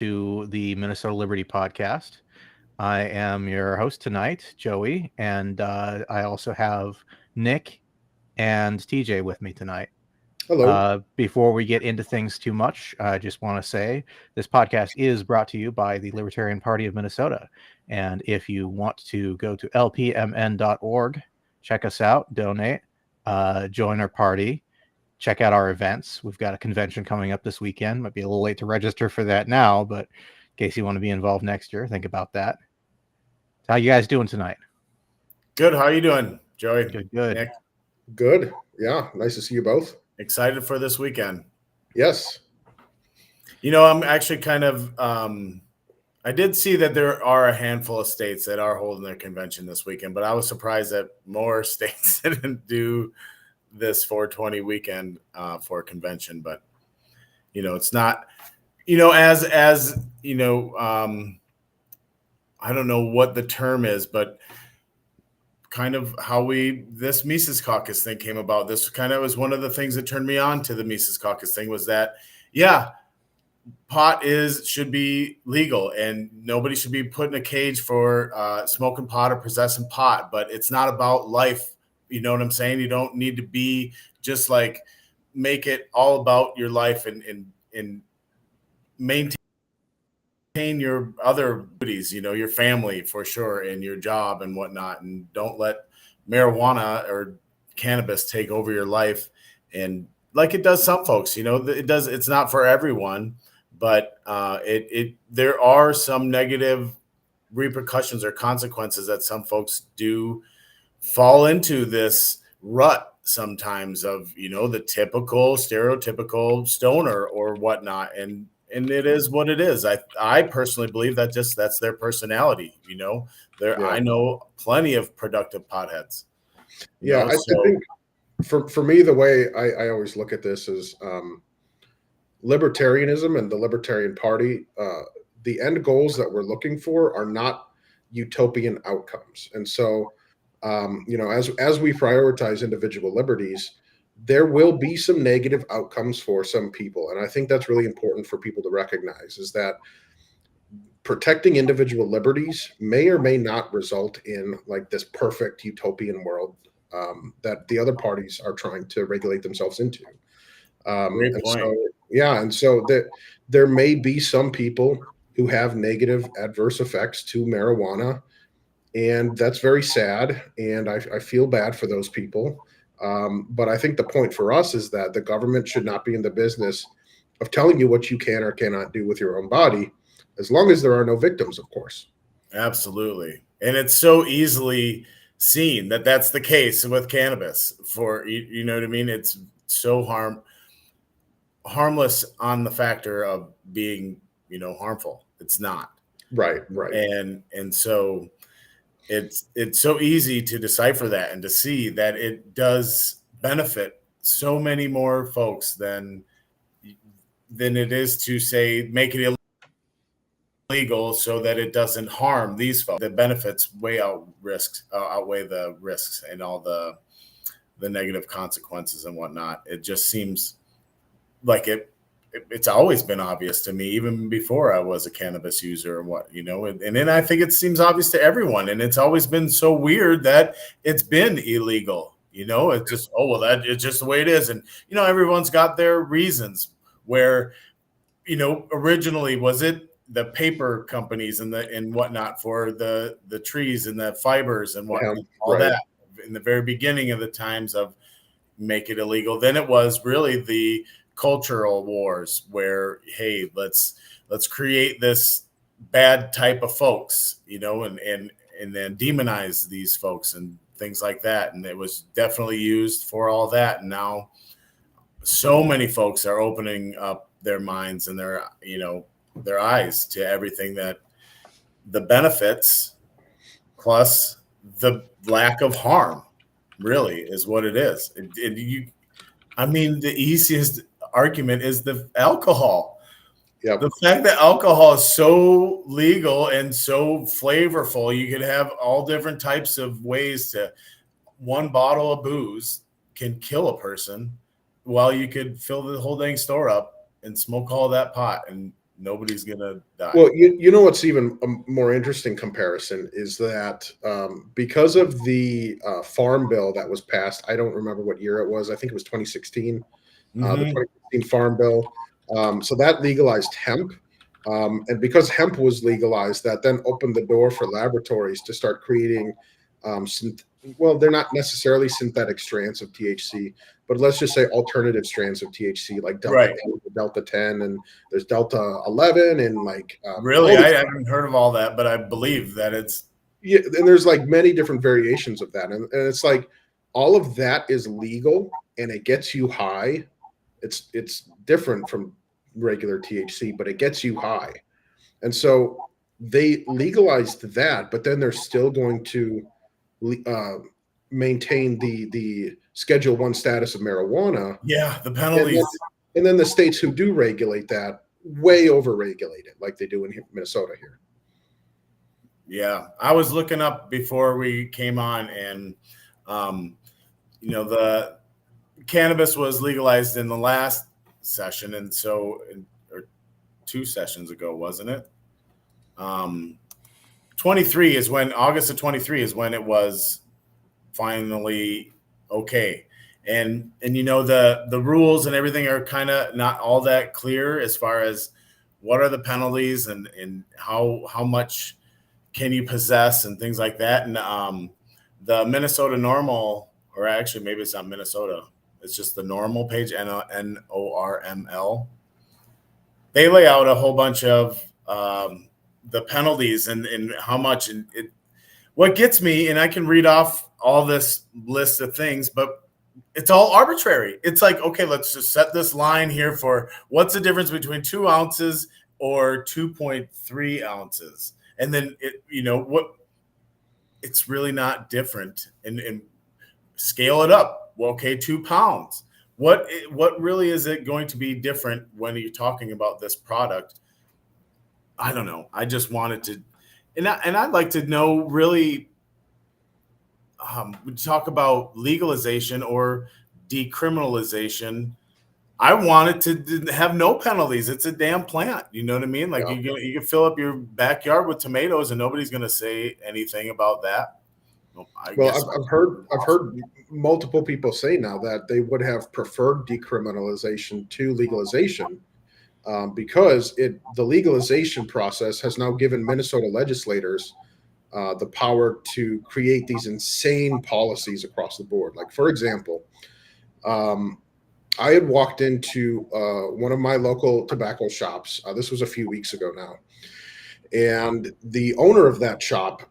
to the Minnesota Liberty podcast. I am your host tonight, Joey, and I also have Nick and TJ with me tonight. Hello. Before we get into things too much, I just want to say this podcast is brought to you by the Libertarian Party of Minnesota. And if you want to go to lpmn.org, check us out, donate, join our party, check out our events. We've got a convention coming up this weekend. Might be a little late to register for that now, but in case you want to be involved next year, think about that. How you guys doing tonight? Good. How are you doing, Joey? Good. Nick? Good. Yeah. Nice to see you both. Excited for this weekend. Yes. I'm actually kind of I did see that there are a handful of states that are holding their convention this weekend, but I was surprised that more states didn't do this 420 weekend for a convention. But it's not, as I don't know what the term is, but kind of how this Mises Caucus thing came about. This kind of was one of the things that turned me on to the Mises Caucus thing, was that, pot should be legal and nobody should be put in a cage for smoking pot or possessing pot, but it's not about life. You know what I'm saying? You don't need to be just like make it all about your life and maintain your other duties, your family for sure, and your job and whatnot. And don't let marijuana or cannabis take over your life. And like it does some folks, it's not for everyone, but there are some negative repercussions or consequences that some folks do fall into this rut sometimes of, the typical stereotypical stoner or whatnot. And it is what it is. I personally believe that that's their personality. I know plenty of productive potheads. I think for me, the way I always look at this is libertarianism and the Libertarian Party. The end goals that we're looking for are not utopian outcomes. And so, as we prioritize individual liberties, there will be some negative outcomes for some people. And I think that's really important for people to recognize, is that protecting individual liberties may or may not result in like this perfect utopian world that the other parties are trying to regulate themselves into. Great point. And so there may be some people who have negative adverse effects to marijuana, and that's very sad. And I feel bad for those people. But I think the point for us is that the government should not be in the business of telling you what you can or cannot do with your own body, as long as there are no victims, of course. Absolutely. And it's so easily seen that that's the case with cannabis. For you know what I mean? It's so harmless on the factor of being, harmful. It's not. Right. And so it's so easy to decipher that and to see that it does benefit so many more folks than it is to say make it illegal so that it doesn't harm these folks. The benefits outweigh the risks and all the negative consequences and whatnot. It just seems like it's always been obvious to me, even before I was a cannabis user and then I think it seems obvious to everyone. And it's always been so weird that it's been illegal, it's just, it's just the way it is. And, everyone's got their reasons where, originally was it the paper companies and whatnot for the trees and the fibers and that in the very beginning of the times of make it illegal. Then it was really the cultural wars where, hey, let's create this bad type of folks, and then demonize these folks and things like that. And it was definitely used for all that. And now so many folks are opening up their minds and their eyes to everything, that the benefits plus the lack of harm really is what it is. The easiest argument is the alcohol. Yep. The fact that alcohol is so legal and so flavorful, you could have all different types of ways to, one bottle of booze can kill a person, while you could fill the whole dang store up and smoke all that pot and nobody's gonna die. Well, you know what's even a more interesting comparison is that because of the farm bill that was passed, I don't remember what year it was. I think it was 2016. The 2016 farm bill. So that legalized hemp. And because hemp was legalized, that then opened the door for laboratories to start creating, well, they're not necessarily synthetic strands of THC, but let's just say alternative strands of THC, like Delta 8, Delta 10, and there's Delta 11, and like really, I haven't heard of all that, but I believe that it's and there's like many different variations of that, and it's like all of that is legal, and it gets you high. It's different from regular THC, but it gets you high. And so they legalized that, but then they're still going to maintain the Schedule 1 status of marijuana. Yeah, the penalties. And then the states who do regulate that way over-regulate it, like they do in Minnesota here. Yeah, I was looking up before we came on, and the cannabis was legalized in the last session, and so or 2 sessions ago, wasn't it? 23 is when August of 23 is when it was finally okay. And the rules and everything are kind of not all that clear as far as what are the penalties and how much can you possess and things like that. And the Minnesota Normal, or actually maybe it's not Minnesota, it's just the Normal page, NORML. They lay out a whole bunch of the penalties and how much. And what gets me, and I can read off all this list of things, but it's all arbitrary. It's like, okay, let's just set this line here for what's the difference between 2 ounces or 2.3 ounces. And then it's really not different, and scale it up. Well, okay, 2 pounds. What really is it going to be different when you're talking about this product? I don't know. I just wanted to, and I'd like to know really. We talk about legalization or decriminalization. I want it to have no penalties. It's a damn plant. You know what I mean? Like you can fill up your backyard with tomatoes and nobody's going to say anything about that. I've heard multiple people say now that they would have preferred decriminalization to legalization because the legalization process has now given Minnesota legislators the power to create these insane policies across the board. Like, for example, I had walked into one of my local tobacco shops. This was a few weeks ago now. And the owner of that shop,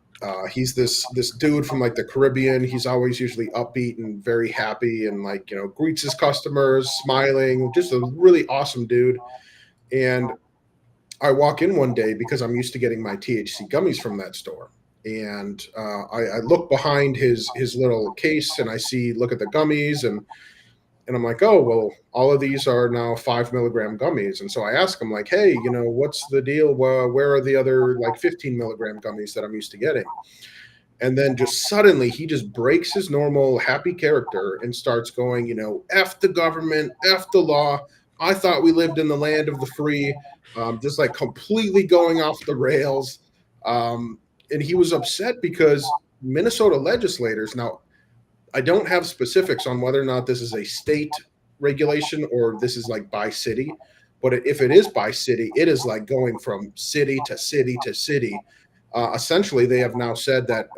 he's this dude from like the Caribbean. He's always usually upbeat and very happy and greets his customers, smiling, just a really awesome dude. And I walk in one day because I'm used to getting my THC gummies from that store. And I look behind his little case and I look at the gummies and I'm like, oh, well, all of these are now 5 milligram gummies. And so I ask him like, hey, what's the deal? Where are the other 15 milligram gummies that I'm used to getting? And then just suddenly he just breaks his normal happy character and starts going, F the government, F the law. I thought we lived in the land of the free, just completely going off the rails. And he was upset because Minnesota legislators, now I don't have specifics on whether or not this is a state regulation or this is by city, but if it is by city, it is going from city to city to city. Essentially, they have now said that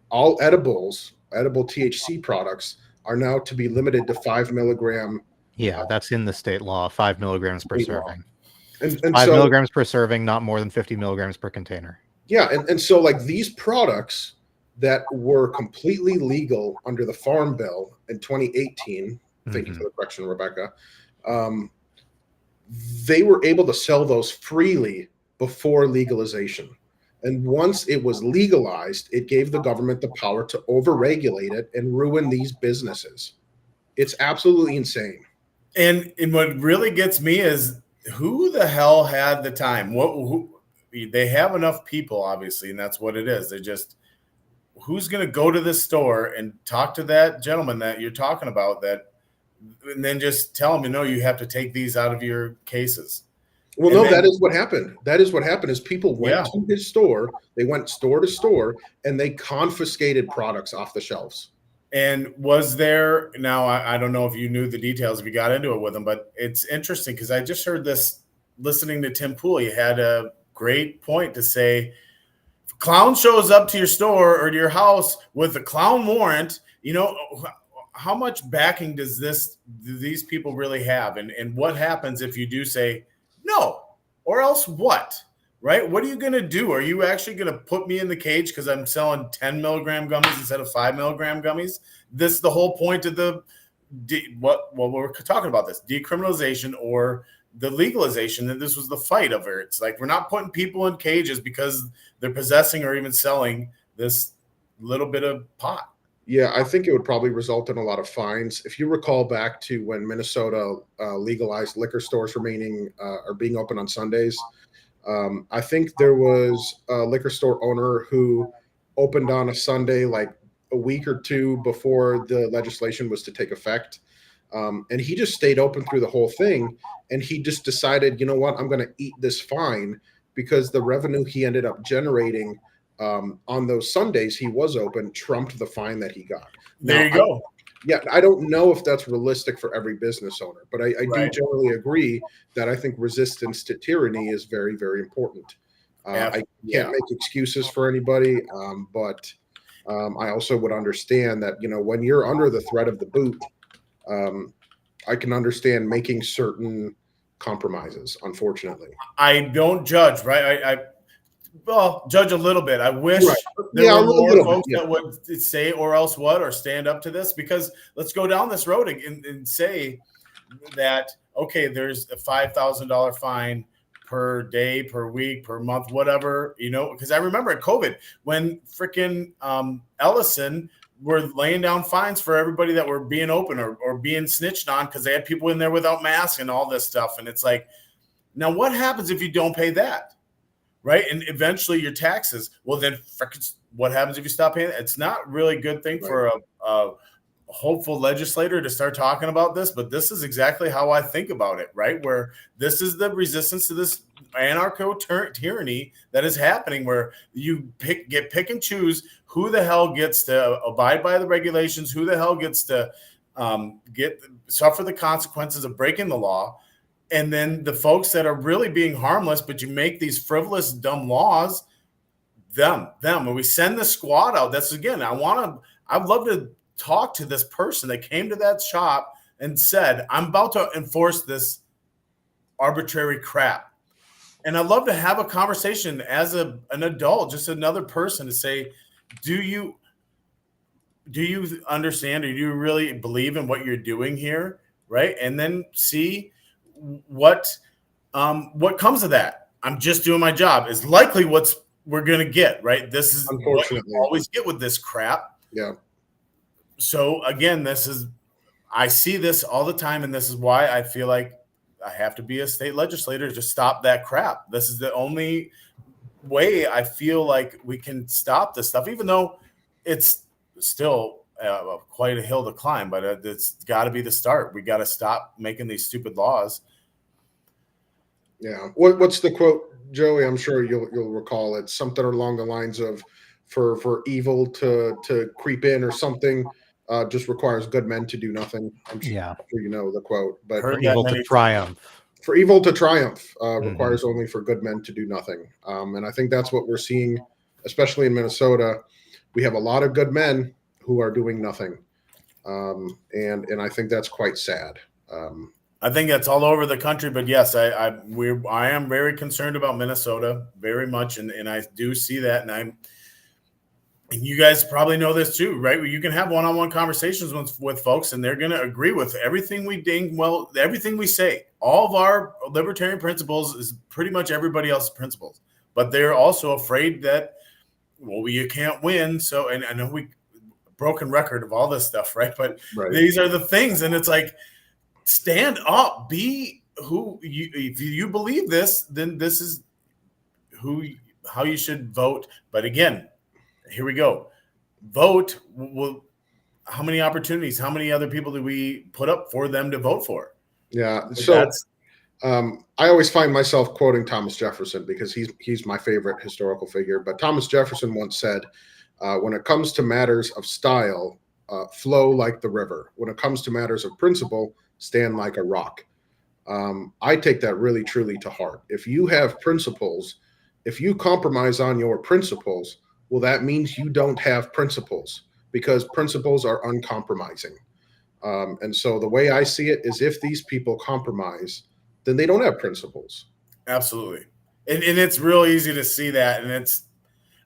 all edible THC products are now to be limited to 5 milligram. Yeah, that's in the state law, 5 milligrams per serving. And 5 milligrams per serving, not more than 50 milligrams per container. Yeah, and so these products that were completely legal under the Farm Bill in 2018, thank you for the correction, Rebecca, they were able to sell those freely before legalization. And once it was legalized, it gave the government the power to overregulate it and ruin these businesses. It's absolutely insane. And what really gets me is who the hell had the time? They have enough people, obviously, and that's what it is. They're just, who's going to go to this store and talk to that gentleman that you're talking about and then just tell him, you have to take these out of your cases. Well, And no, then, that is what happened. That is what happened is people went to his store. They went store to store and they confiscated products off the shelves. And was there, now I don't know if you knew the details, if you got into it with him, but it's interesting because I just heard this listening to Tim Pool. He had a great point to say, if a clown shows up to your store or to your house with a clown warrant, how much backing do these people really have? And what happens if you do say no, or else what? Right? What are you going to do? Are you actually going to put me in the cage because I'm selling 10 milligram gummies instead of 5 milligram gummies? This is the whole point of what we're talking about, this decriminalization or the legalization. And this was the fight of it. It's like, we're not putting people in cages because they're possessing or even selling this little bit of pot. Yeah, I think it would probably result in a lot of fines. If you recall back to when Minnesota legalized liquor stores remaining or being open on Sundays, I think there was a liquor store owner who opened on a Sunday like a week or two before the legislation was to take effect. And he just stayed open through the whole thing. And he just decided, you know what, I'm going to eat this fine because the revenue he ended up generating on those Sundays he was open trumped the fine that he got. There you go. I don't know if that's realistic for every business owner, but I do generally agree that I think resistance to tyranny is very, very important. I can't make excuses for anybody, but I also would understand that, when you're under the threat of the boot, I can understand making certain compromises, unfortunately. I don't judge, right? Well, judge a little bit. I wish there were more folks that would say or else what, or stand up to this, because let's go down this road and say that, okay, there's a $5,000 fine per day, per week, per month, whatever, because I remember at COVID when freaking Ellison were laying down fines for everybody that were being open or being snitched on because they had people in there without masks and all this stuff. And it's like, now what happens if you don't pay that? Right. And eventually your taxes. Well, then what happens if you stop paying? It's not really a good thing for a hopeful legislator to start talking about this. But this is exactly how I think about it. Right. Where this is the resistance to this anarcho-tyranny that is happening, where you pick and choose who the hell gets to abide by the regulations, who the hell gets to suffer the consequences of breaking the law. And then the folks that are really being harmless, but you make these frivolous, dumb laws, them. When we send the squad out, that's again, I'd love to talk to this person that came to that shop and said, I'm about to enforce this arbitrary crap. And I'd love to have a conversation as an adult, just another person, to say, do you understand, or do you really believe in what you're doing here? Right. And then see what comes of that. I'm just doing my job is likely we're going to get, right? This is what we always get with this crap. Yeah. So again, I see this all the time. And this is why I feel like I have to be a state legislator to stop that crap. This is the only way I feel like we can stop this stuff, even though it's still quite a hill to climb, but it's got to be the start. We got to stop making these stupid laws. Yeah. What's the quote, Joey? I'm sure you'll recall it. Something along the lines of, for evil to creep in or something, just requires good men to do nothing. I'm sure you know the quote. But for evil to triumph. For evil to triumph requires only for good men to do nothing. And I think that's what we're seeing, especially in Minnesota. We have a lot of good men who are doing nothing. And I think that's quite sad. I think that's all over the country, but yes, I am very concerned about Minnesota very much, and I do see that, and you guys probably know this too, right? You can have one-on-one conversations with folks, and they're going to agree with everything everything we say. All of our libertarian principles is pretty much everybody else's principles, but they're also afraid that, well, you can't win. So, and I know broken record of all this stuff, right? But these are the things, and it's like, stand up, be who you, if you believe this, then this is how you should vote. But again, here we go. Vote. How many opportunities, how many other people do we put up for them to vote for? Yeah. So I always find myself quoting Thomas Jefferson because he's my favorite historical figure. But Thomas Jefferson once said, when it comes to matters of style, flow like the river. When it comes to matters of principle, stand like a rock. I take that really, truly to heart. If you have principles, if you compromise on your principles, well, that means you don't have principles, because principles are uncompromising. And so the way I see it is, if these people compromise, then they don't have principles. Absolutely. And it's real easy to see that. And it's,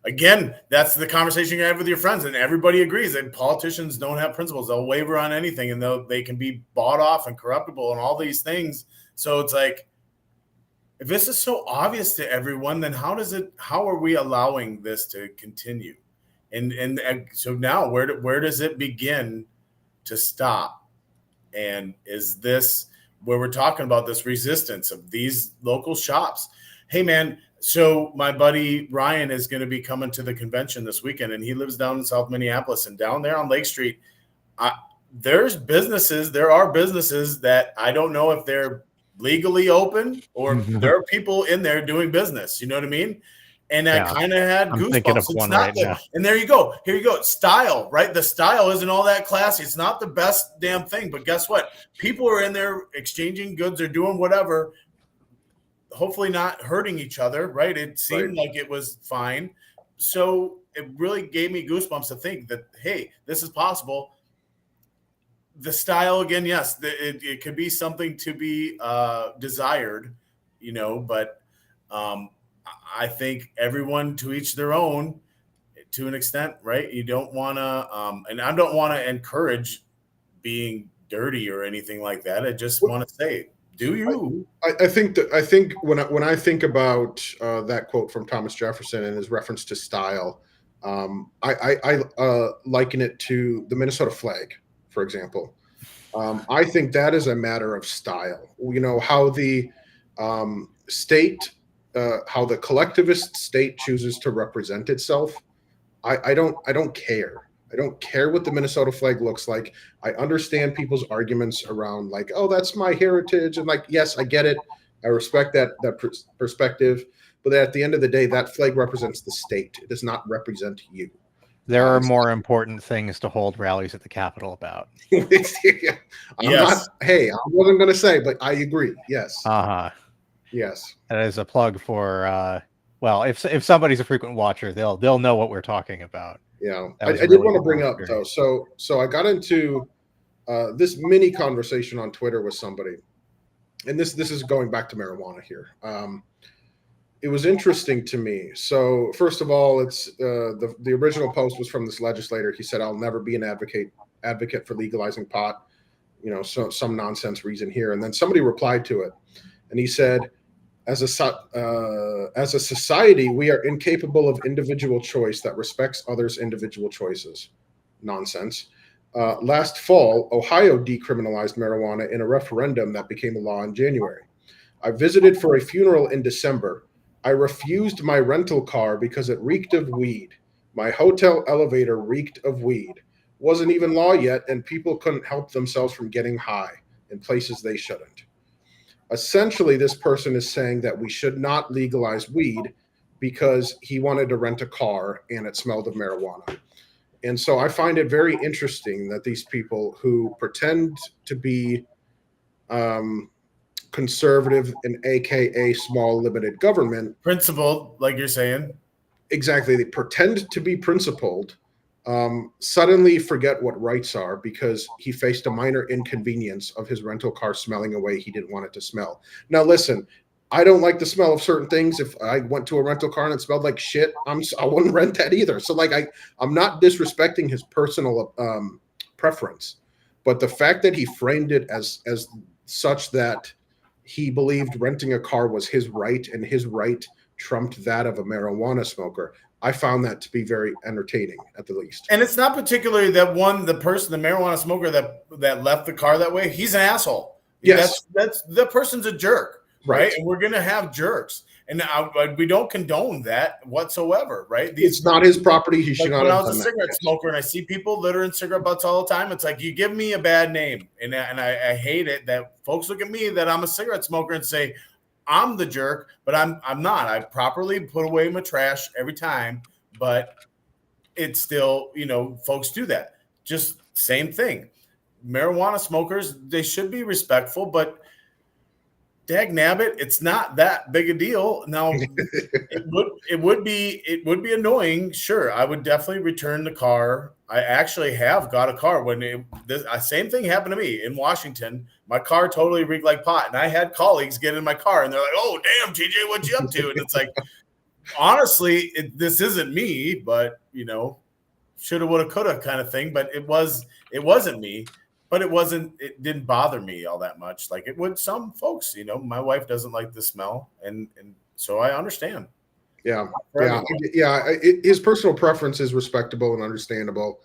again, that's the conversation you have with your friends, and everybody agrees that politicians don't have principles. They'll waver on anything, and they can be bought off and corruptible and all these things. So it's like, if this is so obvious to everyone, then how are we allowing this to continue? And so now where does it begin to stop? And is this where we're talking about this resistance of these local shops? Hey man, so my buddy Ryan is going to be coming to the convention this weekend, and he lives down in South Minneapolis, and down there on Lake Street, there are businesses that I don't know if they're legally open or there are people in there doing business. You know what I mean? And I kind of had goosebumps. Thinking of one right now. And there you go. Here you go. Style, right? The style isn't all that classy. It's not the best damn thing. But guess what? People are in there exchanging goods or doing whatever, hopefully not hurting each other, right? It seemed like it was fine. So it really gave me goosebumps to think that, hey, this is possible. The style, again, yes, it could be something to be desired, but I think everyone to each their own to an extent, right? You don't want to, and I don't want to encourage being dirty or anything like that. I just want to say, do you? I think when I think about that quote from Thomas Jefferson and his reference to style, I liken it to the Minnesota flag, for example. I think that is a matter of style. How the state, how the collectivist state chooses to represent itself. I don't care. I don't care what the Minnesota flag looks like. I understand people's arguments around like, oh, that's my heritage. And like, yes, I get it. I respect that perspective. But at the end of the day, that flag represents the state. It does not represent you. There are more important things to hold rallies at the Capitol about. I wasn't going to say, but I agree. Yes. Yes. That is a plug for, well, if somebody's a frequent watcher, they'll know what we're talking about. Yeah. I did want to bring up though. So I got into this mini conversation on Twitter with somebody, and this is going back to marijuana here. It was interesting to me. So first of all, it's the original post was from this legislator. He said, "I'll never be an advocate for legalizing pot." So some nonsense reason here. And then somebody replied to it, and he said, "As a society, we are incapable of individual choice that respects others' individual choices." Nonsense. Last fall, Ohio decriminalized marijuana in a referendum that became a law in January. I visited for a funeral in December. I refused my rental car because it reeked of weed. My hotel elevator reeked of weed. Wasn't even law yet, and people couldn't help themselves from getting high in places they shouldn't. Essentially, this person is saying that we should not legalize weed because he wanted to rent a car and it smelled of marijuana. And so I find it very interesting that these people who pretend to be conservative and AKA small limited government. Principled, like you're saying. Exactly. They pretend to be principled, suddenly forget what rights are because he faced a minor inconvenience of his rental car smelling a way he didn't want it to smell. Now, listen, I don't like the smell of certain things. If I went to a rental car and it smelled like shit, I wouldn't rent that either. So like, I'm not disrespecting his personal preference, but the fact that he framed it as such that he believed renting a car was his right and his right trumped that of a marijuana smoker, I found that to be very entertaining, at the least. And it's not particularly that the marijuana smoker that left the car that way. He's an asshole. Yes, that's the person's a jerk, right? And we're gonna have jerks. And we don't condone that whatsoever, right? It's not his property. He should not when I have was a done cigarette that. smoker and I see people littering cigarette butts all the time, it's like, you give me a bad name. And I hate it that folks look at me that I'm a cigarette smoker and say, I'm the jerk, but I'm not. I properly put away my trash every time, but it's still, folks do that. Just same thing. Marijuana smokers, they should be respectful, but dag nabbit, it's not that big a deal. Now, it would be annoying. Sure, I would definitely return the car. I actually have got a car when same thing happened to me in Washington. My car totally reeked like pot, and I had colleagues get in my car and they're like, "Oh, damn, TJ, what you up to?" And it's like, honestly, this isn't me, but shoulda, woulda, coulda kind of thing. But it wasn't me. But it didn't bother me all that much. Like it would some folks, my wife doesn't like the smell. And so I understand. Yeah. His personal preference is respectable and understandable.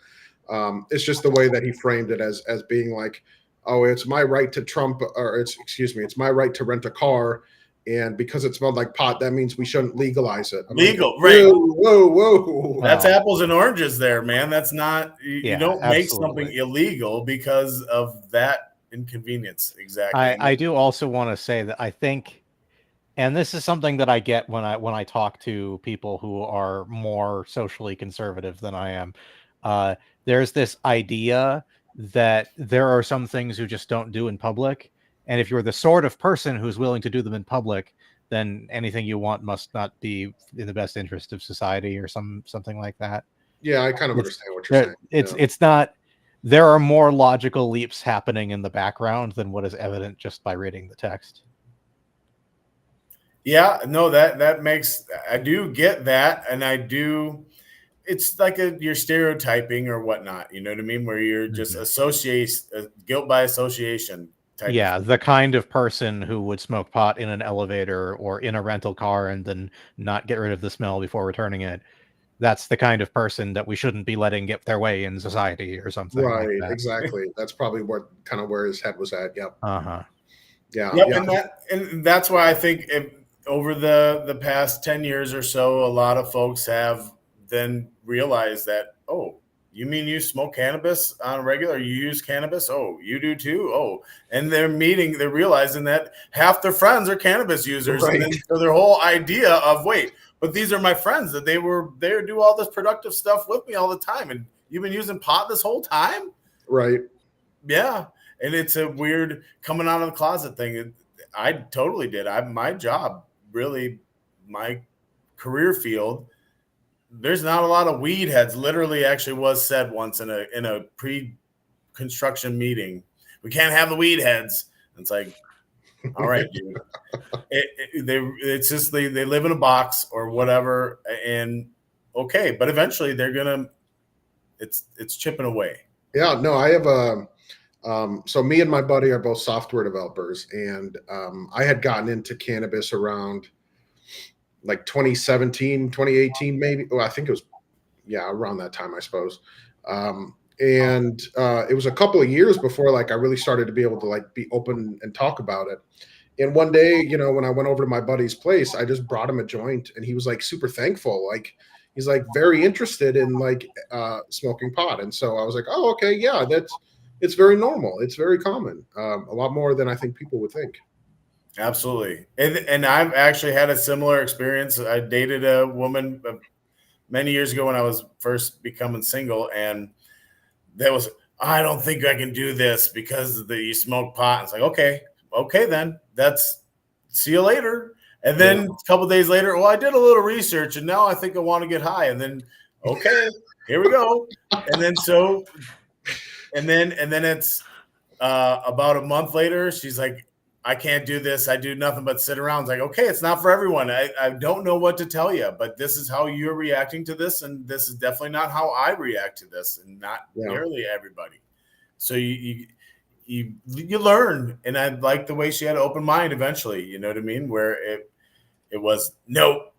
It's just the way that he framed it as being like, oh, it's my right to it's my right to rent a car. And because it smelled like pot, that means we shouldn't legalize it. Legal, like, right. Whoa. That's apples and oranges there, man. That's not, you don't make absolutely. something illegal because of that inconvenience. Exactly. I do also want to say that I think, and this is something that I get when I talk to people who are more socially conservative than I am. There's this idea that there are some things you just don't do in public. And if you're the sort of person who's willing to do them in public, then anything you want must not be in the best interest of society or something like that. Yeah, I kind of understand what you're saying. It's not. There are more logical leaps happening in the background than what is evident just by reading the text. Yeah, no, that makes, I do get that, and I do. It's like you're stereotyping or whatnot. You know what I mean? Where you're just guilt by association. Yeah, the kind of person who would smoke pot in an elevator or in a rental car and then not get rid of the smell before returning it. That's the kind of person that we shouldn't be letting get their way in society or something. Right, like that. Exactly. That's probably where his head was at. Yep. Uh-huh. Yeah. Yep, Yeah. and that's why I think over the past 10 years or so, a lot of folks have then realized that, oh, you mean you smoke cannabis on a regular? You use cannabis? Oh, you do too? Oh, and they're realizing that half their friends are cannabis users. Right. And then so their whole idea of, wait, but these are my friends that they do all this productive stuff with me all the time. And you've been using pot this whole time? Right. Yeah. And it's a weird coming out of the closet thing. I totally did. My job, really, my career field, there's not a lot of weed heads. Literally, actually, was said once in a pre-construction meeting. We can't have the weed heads. It's like, all right, dude. It's just they live in a box or whatever, and okay, but eventually they're gonna. It's chipping away. Yeah. No, I have so me and my buddy are both software developers, and I had gotten into cannabis around like 2017, 2018, maybe. Well, I think it was, around that time, I suppose. And it was a couple of years before like I really started to be able to like be open and talk about it. And one day, when I went over to my buddy's place, I just brought him a joint, and he was like super thankful. Like he's like very interested in like smoking pot. And so I was like, oh, okay, yeah, it's very normal. It's very common. A lot more than I think people would think. Absolutely. And I've actually had a similar experience. I dated a woman many years ago when I was first becoming single, and that was, I don't think I can do this because you smoke pot. It's like, okay, then see you later. And then a couple of days later, I did a little research and now I think I want to get high. And then, okay, here we go. And then and then it's about a month later, she's like, I can't do this. I do nothing but sit around. It's like, okay, it's not for everyone. I don't know what to tell you, but this is how you're reacting to this. And this is definitely not how I react to this, and not nearly everybody. So you learn. And I like the way she had an open mind eventually, you know what I mean? Where it was no.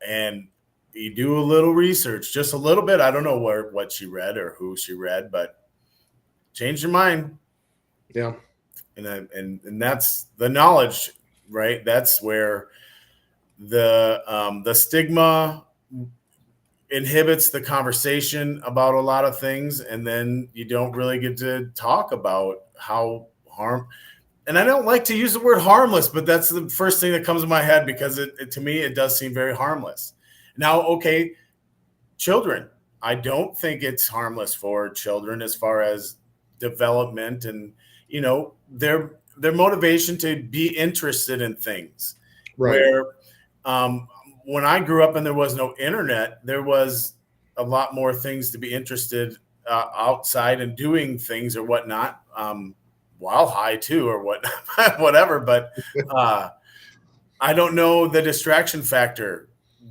And you do a little research, just a little bit. I don't know what she read or who she read, but change your mind. Yeah. And that's the knowledge, right? That's where the stigma inhibits the conversation about a lot of things, and then you don't really get to talk about how and I don't like to use the word harmless, but that's the first thing that comes to my head, because it to me, it does seem very harmless. Now, okay, children, I don't think it's harmless for children as far as development and, their motivation to be interested in things. Right. Where when I grew up and there was no internet, there was a lot more things to be interested outside and doing things or whatnot, while high too, or whatever. But I don't know the distraction factor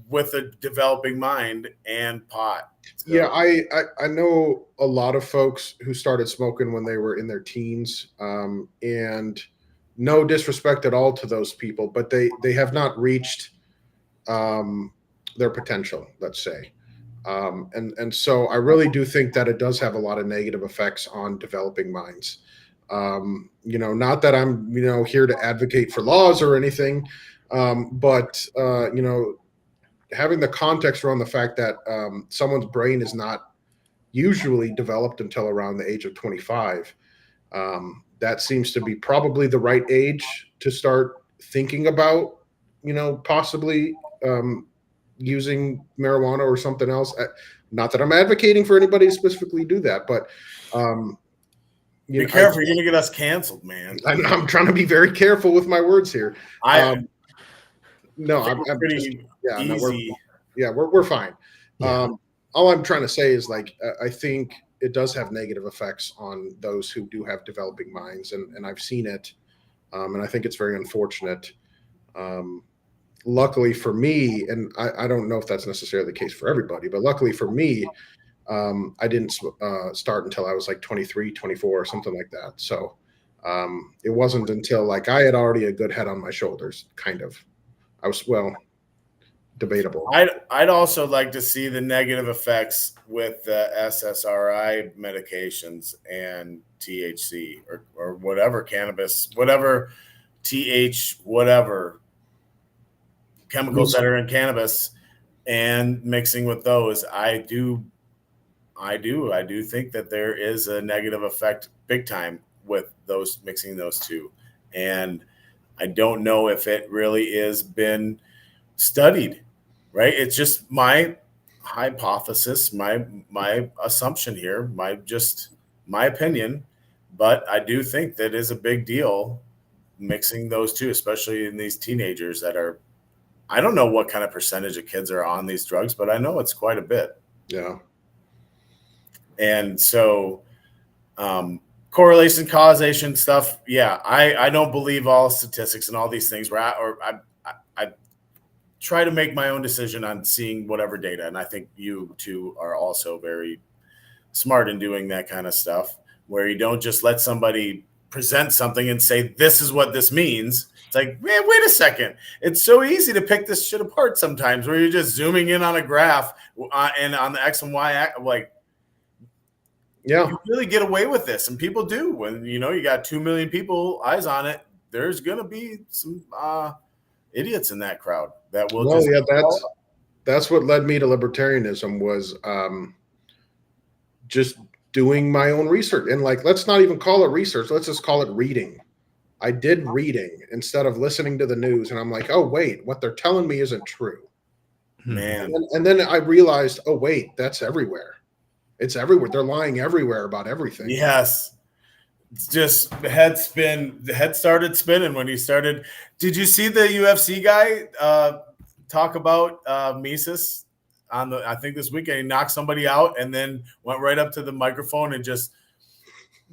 with a developing mind and pot. So. Yeah, I know a lot of folks who started smoking when they were in their teens, and no disrespect at all to those people, but they have not reached their potential, let's say. And so I really do think that it does have a lot of negative effects on developing minds. Not that I'm, here to advocate for laws or anything, but having the context around the fact that someone's brain is not usually developed until around the age of 25, that seems to be probably the right age to start thinking about, possibly using marijuana or something else. Not that I'm advocating for anybody to specifically do that, but be careful, you're gonna get us canceled, man. I'm trying to be very careful with my words here. I'm pretty easy. We're fine. Yeah. All I'm trying to say is, like, I think it does have negative effects on those who do have developing minds, and I've seen it, and I think it's very unfortunate. Luckily for me, and I don't know if that's necessarily the case for everybody, but luckily for me, I didn't start until I was like 23, 24, or something like that. So it wasn't until, like, I had already a good head on my shoulders, kind of. I was, debatable. I'd also like to see the negative effects with the SSRI medications and THC or whatever cannabis, whatever whatever chemicals that are in cannabis, and mixing with those. I do think that there is a negative effect big time with those, mixing those two. And I don't know if it really is been studied, right? It's just my hypothesis, my assumption here, my opinion. But I do think that is a big deal, mixing those two, especially in these teenagers that are, I don't know what kind of percentage of kids are on these drugs, but I know it's quite a bit. Yeah. And so correlation, causation stuff. Yeah. I don't believe all statistics and all these things I try to make my own decision on seeing whatever data. And I think you two are also very smart in doing that kind of stuff, where you don't just let somebody present something and say, this is what this means. It's like, man, wait a second. It's so easy to pick this shit apart sometimes, where you're just zooming in on a graph and on the X and Y, like, yeah, you really get away with this. And people do. When, you got 2 million people eyes on it, there's going to be some idiots in that crowd that will that's what led me to libertarianism, was just doing my own research. And, like, let's not even call it research. Let's just call it reading. I did reading instead of listening to the news. And I'm like, oh, wait, what they're telling me isn't true. Man. And then I realized, oh, wait, that's everywhere. It's everywhere. They're lying everywhere about everything. Yes. It's just the head started spinning when he started. Did you see the UFC guy talk about Mises I think this weekend? He knocked somebody out and then went right up to the microphone and just,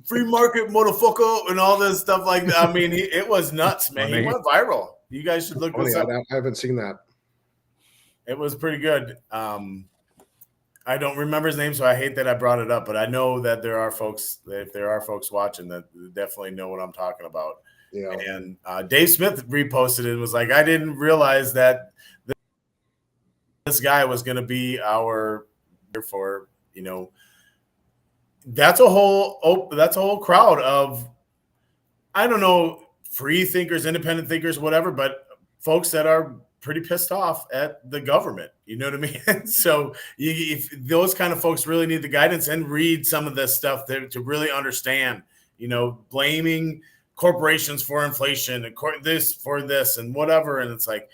free market motherfucker, and all this stuff like that. I mean, it was nuts, man. He went viral. You guys should look this up. I haven't seen that. It was pretty good. I don't remember his name, so I hate that I brought it up, but I know that if there are folks watching, that definitely know what I'm talking about. Yeah. And Dave Smith reposted it and was like, I didn't realize that this guy was going to be our for, that's a whole crowd of, I don't know, free thinkers, independent thinkers, whatever, but folks that are pretty pissed off at the government. You know what I mean? So if those kind of folks really need the guidance and read some of this stuff to really understand, blaming corporations for inflation and this for this and whatever. And it's like,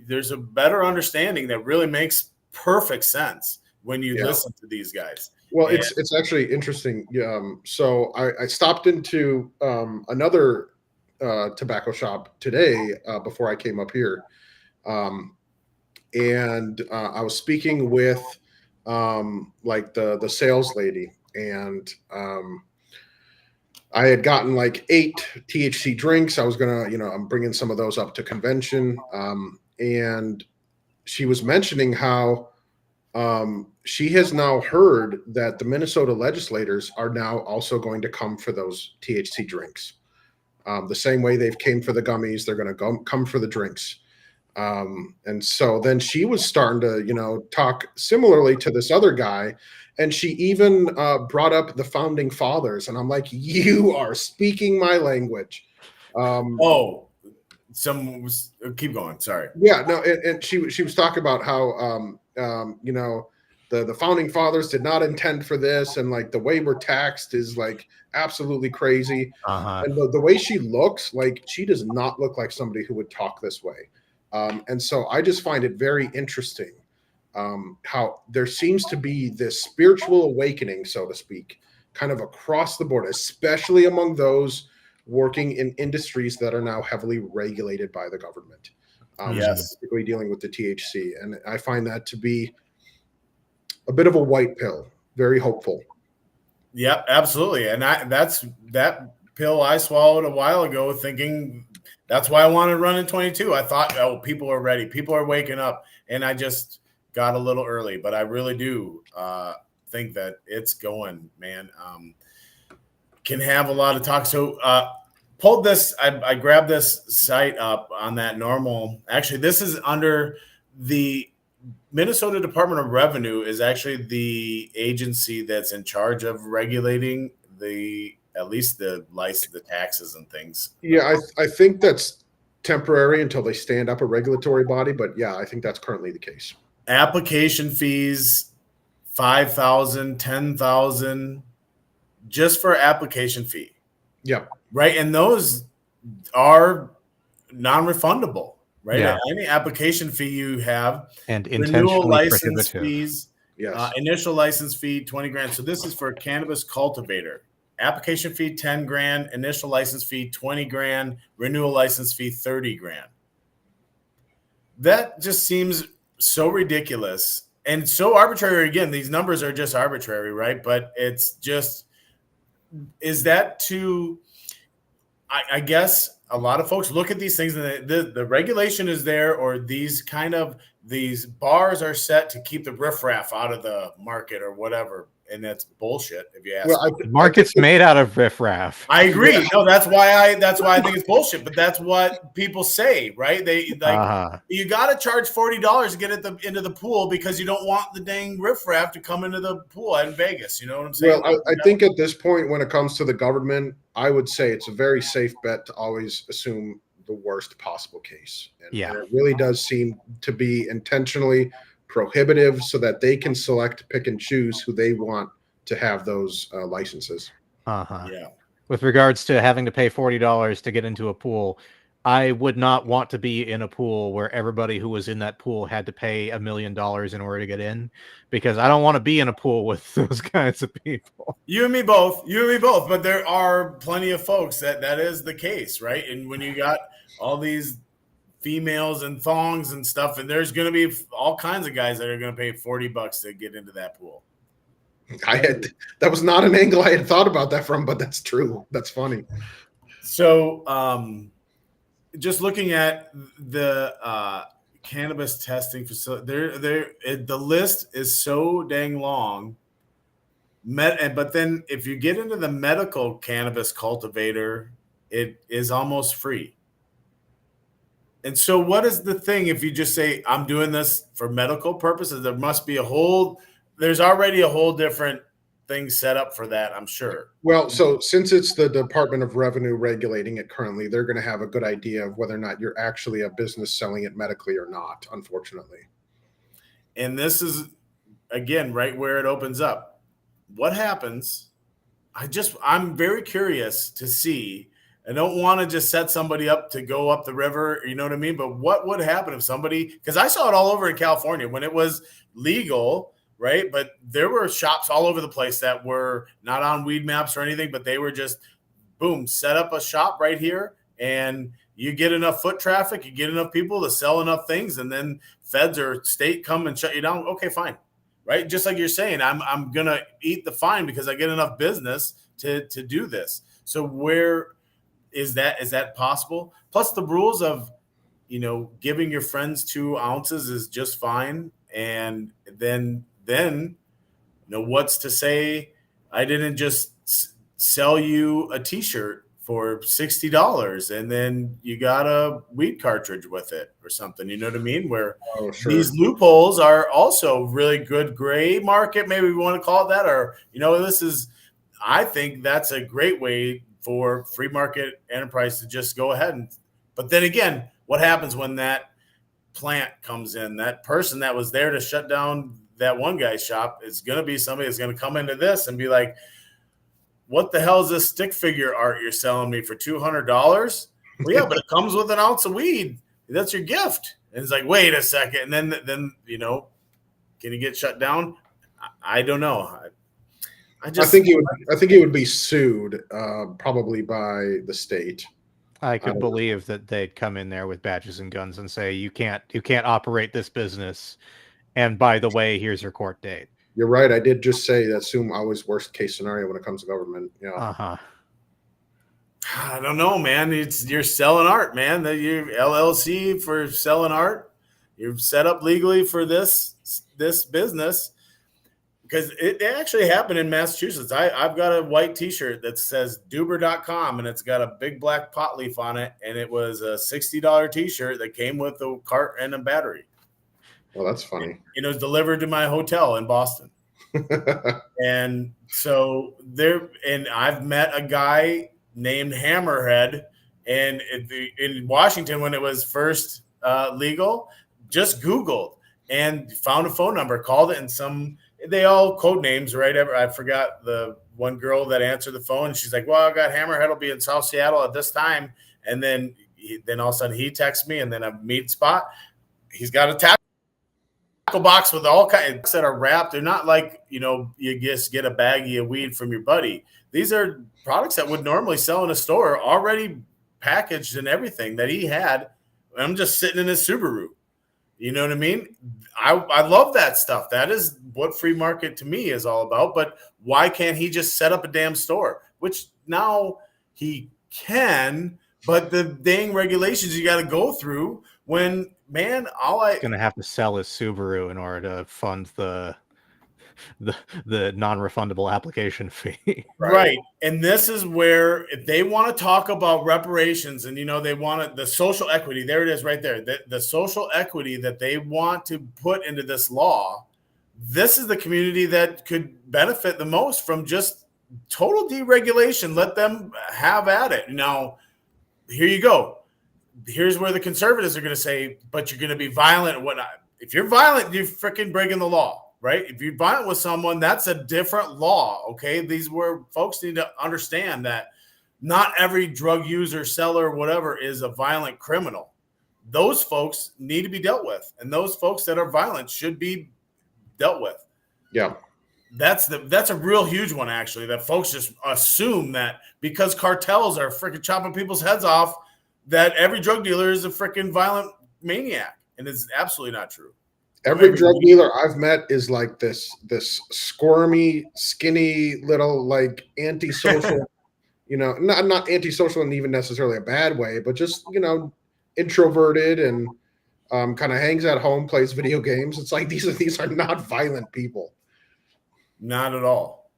there's a better understanding that really makes perfect sense when you listen to these guys. Well, it's actually interesting. So I stopped into another tobacco shop today before I came up here. And I was speaking with like the sales lady, and I had gotten like 8 THC drinks. I was gonna, I'm bringing some of those up to convention. And she was mentioning how she has now heard that the Minnesota legislators are now also going to come for those THC drinks. The same way they've came for the gummies, they're going to come for the drinks. And so then she was starting to, talk similarly to this other guy. And she even brought up the founding fathers. And I'm like, you are speaking my language. Keep going. Sorry. Yeah, no. And she was talking about how, the founding fathers did not intend for this. And like the way we're taxed is like absolutely crazy. And the way she looks, like she does not look like somebody who would talk this way. And so I just find it very interesting how there seems to be this spiritual awakening, so to speak, kind of across the board, especially among those working in industries that are now heavily regulated by the government, specifically dealing with the THC. And I find that to be a bit of a white pill, very hopeful. Yeah, absolutely. And that pill I swallowed a while ago thinking that's why I wanted to run in 22. I thought, people are ready. People are waking up. And I just got a little early, but I really do think that it's going, man. Can have a lot of talk. So pulled this, I grabbed this site up on that normal. Actually, this is under the Minnesota Department of Revenue is actually the agency that's in charge of regulating at least the license, the taxes and things. Yeah, I think that's temporary until they stand up a regulatory body. But yeah, I think that's currently the case. Application fees, $5,000, $10,000, just for application fee. Yeah. Right. And those are non-refundable. Right. Yeah. Any application fee you have, and renewal license prohibitive fees, initial license fee, $20,000. So this is for a cannabis cultivator. Application fee, $10,000, initial license fee, $20,000, renewal license fee, $30,000. That just seems so ridiculous and so arbitrary. Again, these numbers are just arbitrary, right? But it's just, is that too, I guess a lot of folks look at these things and the regulation is there, or these bars are set to keep the riffraff out of the market or whatever. And that's bullshit, if you ask me. The market's made out of riffraff. I agree. Yeah. No, that's why I think it's bullshit. But that's what people say, right? They like you got to charge $40 to get into the pool because you don't want the dang riffraff to come into the pool in Vegas. You know what I'm saying? Well, I think at this point, when it comes to the government, I would say it's a very safe bet to always assume the worst possible case. And it really does seem to be intentionally prohibitive so that they can select, pick and choose who they want to have those licenses. Yeah. With regards to having to pay $40 to get into a pool, I would not want to be in a pool where everybody who was in that pool had to pay $1 million in order to get in, because I don't want to be in a pool with those kinds of people. You and me both. But there are plenty of folks that is the case, right? And when you got all these females and thongs and stuff, and there's going to be all kinds of guys that are going to pay $40 to get into that pool. That was not an angle I had thought about that from, but that's true. That's funny. So just looking at the cannabis testing facility, the list is so dang long. But then if you get into the medical cannabis cultivator, it is almost free. And so what is the thing if you just say, I'm doing this for medical purposes? There must be there's already a whole different things set up for that, I'm sure. Well, so since it's the Department of Revenue regulating it currently, they're going to have a good idea of whether or not you're actually a business selling it medically or not, unfortunately. And this is, again, right where it opens up. What happens? I'm very curious to see. I don't want to just set somebody up to go up the river, you know what I mean? But what would happen if somebody, because I saw it all over in California when it was legal, right? But there were shops all over the place that were not on weed maps or anything, but they were just, boom, set up a shop right here, and you get enough foot traffic, you get enough people to sell enough things, and then feds or state come and shut you down. Okay, fine. Right? Just like you're saying, I'm going to eat the fine because I get enough business to do this. So where is that possible? Plus the rules of, giving your friends 2 ounces is just fine. And then, what's to say I didn't just sell you a t-shirt for $60 and then you got a weed cartridge with it or something, you know what I mean? Where these loopholes are also really good gray market, maybe we want to call it that, or, I think that's a great way for free market enterprise to just go ahead. But then again, what happens when that plant comes in? That person that was there to shut down that one guy's shop is going to be somebody that's going to come into this and be like, what the hell is this stick figure art you're selling me for $200? Well, yeah, but it comes with an ounce of weed. That's your gift. And it's like, wait a second. And then can you get shut down? I don't know. I think he would be sued, probably by the state. I could believe that they'd come in there with badges and guns and say, you can't operate this business. And by the way, here's your court date. You're right. I did just say that assume always worst case scenario when it comes to government. Yeah. Uh-huh. I don't know, man. You're selling art, man. You're LLC for selling art. You're set up legally for this business. Because it actually happened in Massachusetts. I've got a white T-shirt that says Duber.com, and it's got a big black pot leaf on it, and it was a $60 T-shirt that came with a cart and a battery. Well, that's funny. It was delivered to my hotel in Boston. And so I've met a guy named Hammerhead, and in Washington when it was first legal, just Googled and found a phone number, called it, and they all code names, right? I forgot the one girl that answered the phone. She's like, well, I got Hammerhead will be in South Seattle at this time. And then all of a sudden he texts me, and then a meet spot. He's got a tackle box with all kinds that are wrapped. They're not like, you just get a baggie of weed from your buddy. These are products that would normally sell in a store, already packaged and everything that he had. I'm just sitting in his Subaru. You know what I mean? I love that stuff. That is what free market to me is all about. But why can't he just set up a damn store? Which now he can, but the dang regulations you got to go through when, man, he's going to have to sell his Subaru in order to fund the non-refundable application fee. Right. And this is where if they want to talk about reparations and, they want the social equity, there it is right there. The social equity that they want to put into this law, this is the community that could benefit the most from just total deregulation. Let them have at it. Now, here you go. Here's where the conservatives are going to say, but you're going to be violent and whatnot. If you're violent, you're freaking breaking the law. Right? If you're violent with someone, that's a different law. Okay. These where folks need to understand that not every drug user, seller, whatever is a violent criminal. Those folks need to be dealt with. And those folks that are violent should be dealt with. Yeah. That's a real huge one, actually, that folks just assume that because cartels are freaking chopping people's heads off, that every drug dealer is a freaking violent maniac. And it's absolutely not true. Every drug dealer I've met is like this squirmy, skinny little like antisocial, not antisocial in even necessarily a bad way, but just, introverted and kind of hangs at home, plays video games. It's like these are not violent people. Not at all.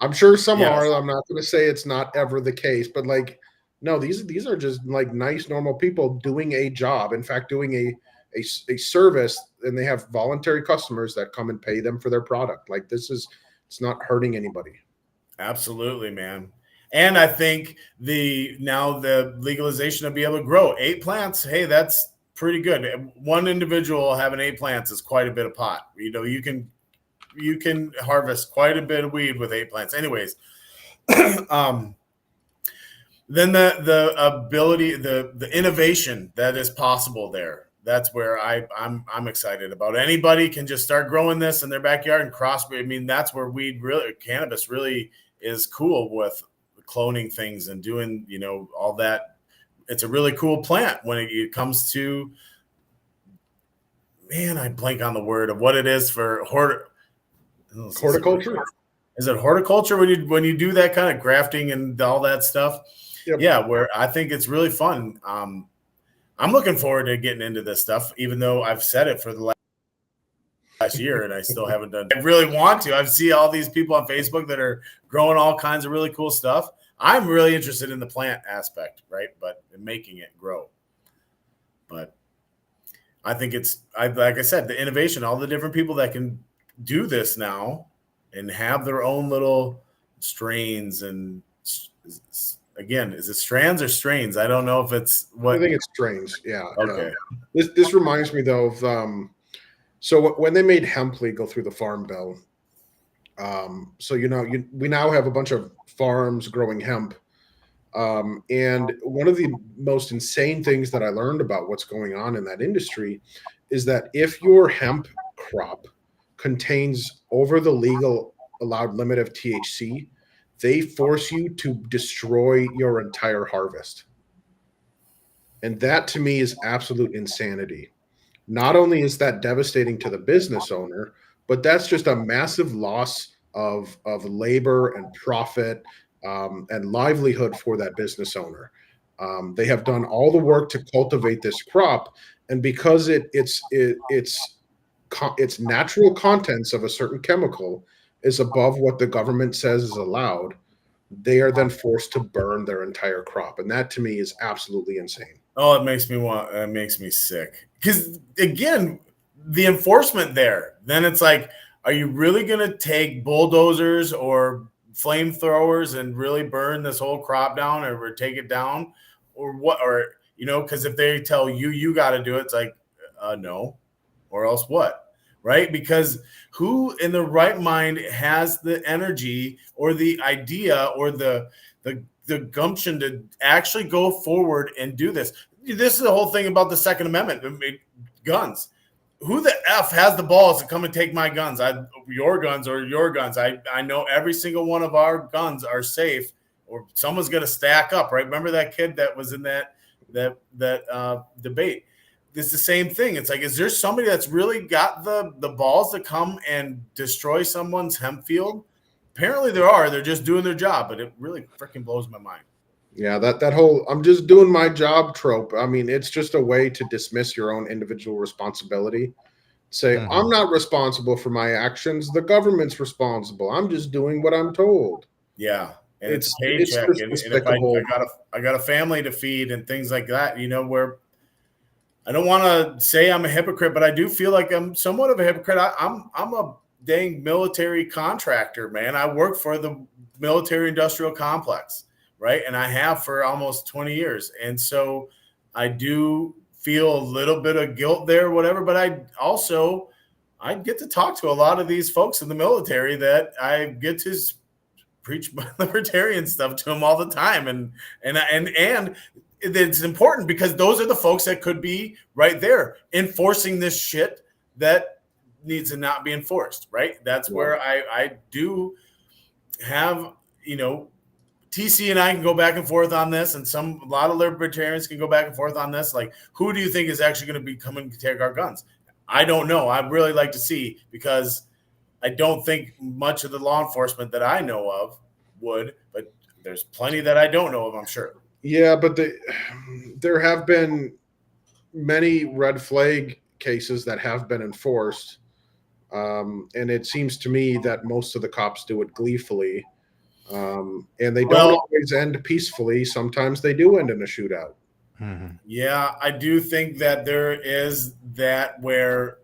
I'm sure some are. I'm not going to say it's not ever the case, but like, no, these are just like nice, normal people doing a job. In fact, doing a service, and they have voluntary customers that come and pay them for their product. Like this is It's not hurting anybody. Absolutely, man. And I think the legalization to be able to grow 8 plants, hey, that's pretty good. One individual having 8 plants is quite a bit of pot. You know, you can harvest quite a bit of weed with 8 plants. Anyways, then the ability, the innovation that is possible there. That's where I'm excited about. Anybody can just start growing this in their backyard and crossbreed. I mean, that's where cannabis really is cool with cloning things and doing, you know, all that. It's a really cool plant when it comes to, man, I blank on the word of what it is for Horticulture. Is it horticulture when you do that kind of grafting and all that stuff? Yep. Yeah, where I think it's really fun. I'm looking forward to getting into this stuff, even though I've said it for the last year and I still haven't done it. I really want to. I've seen all these people on Facebook that are growing all kinds of really cool stuff. I'm really interested in the plant aspect, right? But in making it grow. But I think like I said, the innovation, all the different people that can do this now and have their own little strains and again, is it strands or strains? I don't know if it's what. I think it's strains. Yeah. Okay. This reminds me though of so when they made hemp legal through the Farm Bill, so we now have a bunch of farms growing hemp, and one of the most insane things that I learned about what's going on in that industry is that if your hemp crop contains over the legal allowed limit of THC, they force you to destroy your entire harvest. And that to me is absolute insanity. Not only is that devastating to the business owner, but that's just a massive loss of labor and profit and livelihood for that business owner. They have done all the work to cultivate this crop, and because its natural contents of a certain chemical is above what the government says is allowed, they are then forced to burn their entire crop. And that to me is absolutely insane. Oh, it makes me sick. Because again, the enforcement there, then it's like, are you really going to take bulldozers or flamethrowers and really burn this whole crop down or take it down or what? Or, because if they tell you got to do it, it's like, no, or else what? Right? Because who in the right mind has the energy or the idea or the gumption to actually go forward and do this? This is the whole thing about the Second Amendment, guns. Who the F has the balls to come and take my guns? Your guns or your guns. I know every single one of our guns are safe, or someone's going to stack up, right? Remember that kid that was in that debate? It's the same thing. It's like, is there somebody that's really got the balls to come and destroy someone's hemp field? Apparently there are. They're just doing their job, but it really freaking blows my mind. Yeah, that whole I'm just doing my job trope. I mean, it's just a way to dismiss your own individual responsibility. Say, I'm not responsible for my actions. The government's responsible. I'm just doing what I'm told. Yeah. And it's a paycheck. And if I got a family to feed and things like that, where I don't want to say I'm a hypocrite, but I do feel like I'm somewhat of a hypocrite. I'm a dang military contractor, man. I work for the military industrial complex, right? And I have for almost 20 years. And so I do feel a little bit of guilt there, whatever, but I get to talk to a lot of these folks in the military that I get to preach libertarian stuff to them all the time. And it's important because those are the folks that could be right there enforcing this shit that needs to not be enforced, right? That's where I do have, TC and I can go back and forth on this, and a lot of libertarians can go back and forth on this. Like, who do you think is actually going to be coming to take our guns? I don't know. I'd really like to see, because I don't think much of the law enforcement that I know of would, but there's plenty that I don't know of, I'm sure. Yeah, but there have been many red flag cases that have been enforced. And it seems to me that most of the cops do it gleefully. And they don't always end peacefully. Sometimes they do end in a shootout. Mm-hmm. Yeah, I do think that there is that where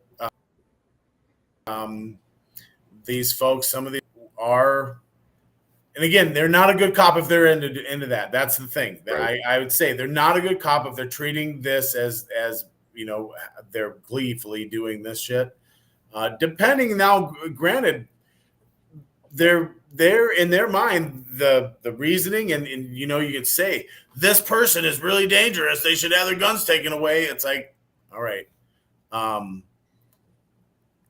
these folks, some of these are, and again, they're not a good cop if they're into that. That's the thing. Right. I would say they're not a good cop if they're treating this as they're gleefully doing this shit. Depending now, granted, they're in their mind the reasoning, and you could say this person is really dangerous. They should have their guns taken away. It's like, all right,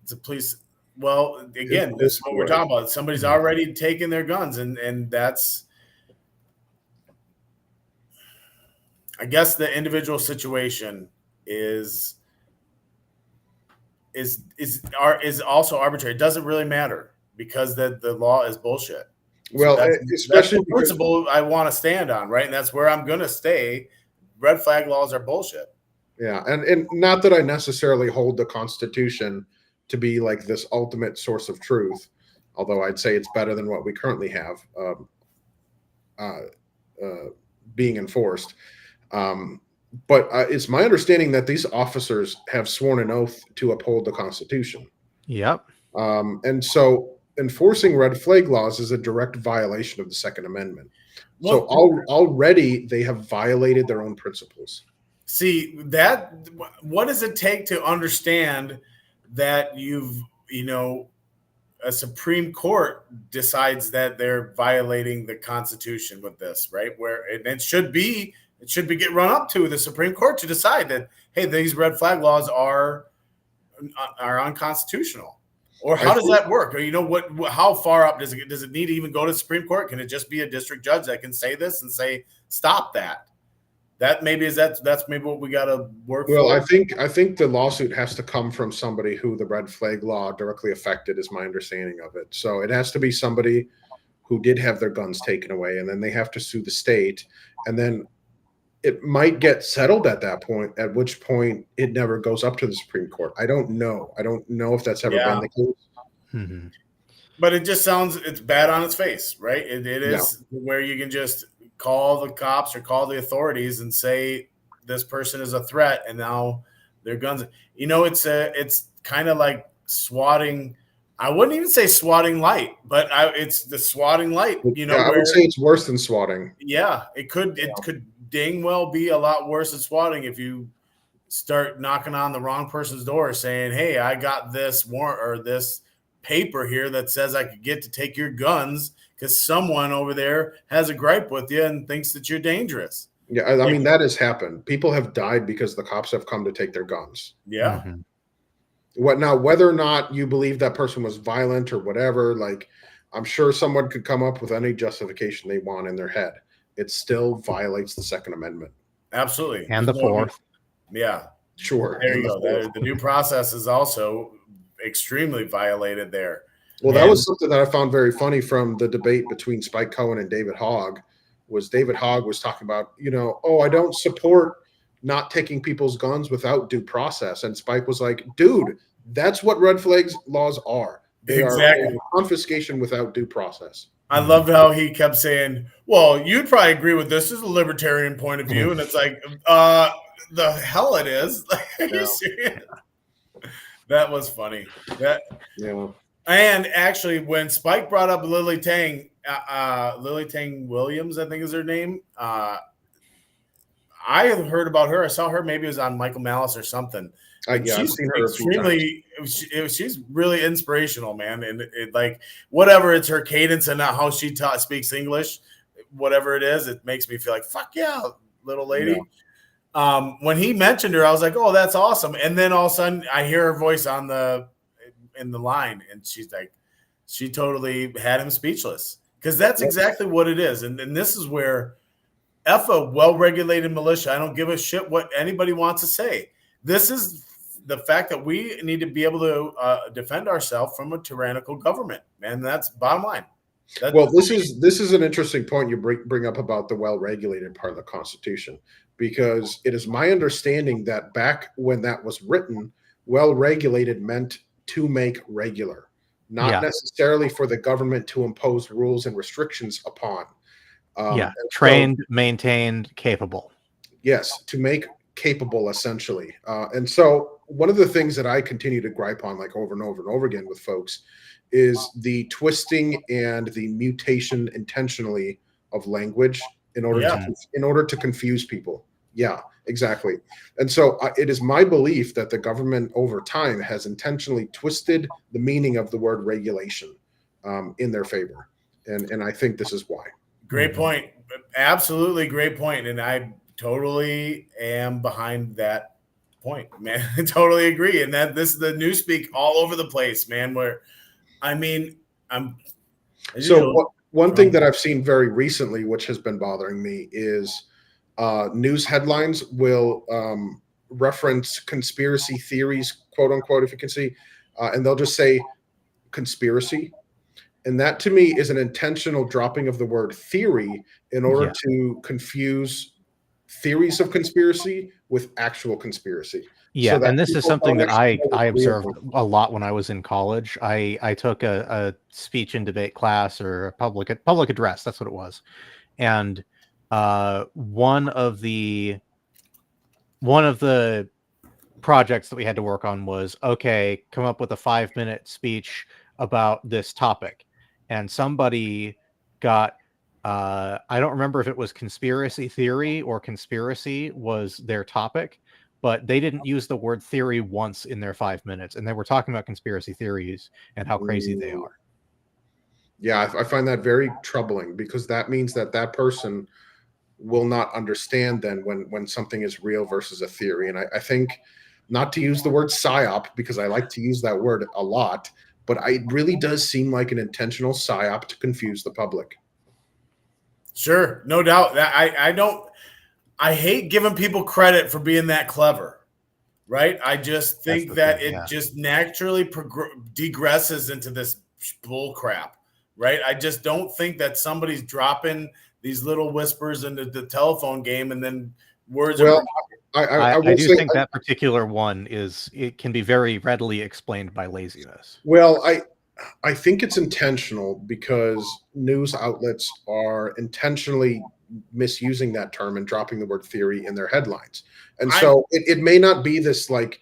it's a police. Well, again, this is what we're talking about. Somebody's already taken their guns, and that's, I guess, the individual situation is also arbitrary. It doesn't really matter because the law is bullshit. Well, so especially that's the principle I want to stand on, right? And that's where I'm going to stay. Red flag laws are bullshit. Yeah, and not that I necessarily hold the Constitution to be like this ultimate source of truth, although I'd say it's better than what we currently have being enforced. But it's my understanding that these officers have sworn an oath to uphold the Constitution. Yep. And so enforcing red flag laws is a direct violation of the Second Amendment. So already they have violated their own principles. See, what does it take to understand that a Supreme Court decides that they're violating the Constitution with this, right? Where it should be get run up to the Supreme Court to decide that, hey, these red flag laws are unconstitutional. Or how does that work? Or how far up does it need to even go to the Supreme Court? Can it just be a district judge that can say this and say, stop that? That's maybe what we got to work for. Well, I think the lawsuit has to come from somebody who the red flag law directly affected, is my understanding of it. So it has to be somebody who did have their guns taken away, and then they have to sue the state, and then it might get settled at that point, at which point it never goes up to the Supreme Court. I don't know. I don't know if that's ever been the case. Mm-hmm. But it just sounds, it's bad on its face, right? It is where you can just call the cops or call the authorities and say this person is a threat, and now their guns. It's kind of like swatting. I wouldn't even say swatting light, but it's the swatting light. I would say it's worse than swatting. Yeah, it could dang well be a lot worse than swatting if you start knocking on the wrong person's door saying, hey, I got this warrant or this paper here that says I could get to take your guns because someone over there has a gripe with you and thinks that you're dangerous. Yeah, I mean, that has happened. People have died because the cops have come to take their guns. Yeah. Mm-hmm. Whether or not you believe that person was violent or whatever, like, I'm sure someone could come up with any justification they want in their head. It still violates the Second Amendment. Absolutely. And the Fourth. Yeah. Sure. There you go. The due process is also extremely violated there. Well, that was something that I found very funny from the debate between Spike Cohen and David Hogg. David Hogg was talking about, I don't support not taking people's guns without due process. And Spike was like, dude, that's what red flags laws are. They are confiscation without due process. I loved how he kept saying, well, you'd probably agree with this as a libertarian point of view. And it's like, the hell it is. Are you serious? That was funny. And actually, when Spike brought up Lily Tang Williams, I think is her name. I have heard about her. I saw her. Maybe it was on Michael Malice or something. I've seen her extremely. She's really inspirational, man. And like whatever, it's her cadence and how she speaks English, whatever it is, it makes me feel like fuck yeah, little lady. Yeah. When he mentioned her, I was like, oh, that's awesome. And then all of a sudden, I hear her voice in the line, and she's like, she totally had him speechless because that's exactly what it is. And this is where a well-regulated militia. I don't give a shit what anybody wants to say. This is the fact that we need to be able to defend ourselves from a tyrannical government, man. That's bottom line. This is an interesting point you bring up about the well-regulated part of the Constitution, because it is my understanding that back when that was written, well-regulated meant to make regular, not necessarily for the government to impose rules and restrictions upon. Trained, maintained, capable. Yes, to make capable, essentially. And so one of the things that I continue to gripe on, like over and over and over again with folks, is the twisting and the mutation intentionally of language in order to confuse people. Yeah, exactly. And so it is my belief that the government over time has intentionally twisted the meaning of the word regulation in their favor. And I think this is why. Great point. Absolutely great point. And I totally am behind that point, man. I totally agree. And that this is the newspeak all over the place, man, where I mean, one thing that I've seen very recently, which has been bothering me, is news headlines will reference conspiracy theories, quote unquote, if you can see, and they'll just say conspiracy. And that to me is an intentional dropping of the word theory in order to confuse theories of conspiracy with actual conspiracy. Yeah, and this is something that I observed a lot when I was in college. I took a speech and debate class, or a public address. That's what it was. And one of the projects that we had to work on was, okay, come up with a 5-minute speech about this topic. And somebody got, I don't remember if it was conspiracy theory or conspiracy was their topic, but they didn't use the word theory once in their 5 minutes. And they were talking about conspiracy theories and how crazy they are. Yeah, I find that very troubling, because that means that person will not understand then when something is real versus a theory. And I think, not to use the word psyop, because I like to use that word a lot, but it really does seem like an intentional psyop to confuse the public. Sure, no doubt. I hate giving people credit for being that clever, right? I just think that it just naturally degresses into this bull crap, right? I just don't think that somebody's dropping these little whispers into the telephone game and then words. Well, I do think that particular one it can be very readily explained by laziness. Well, I think it's intentional, because news outlets are intentionally misusing that term and dropping the word theory in their headlines. And so it may not be this like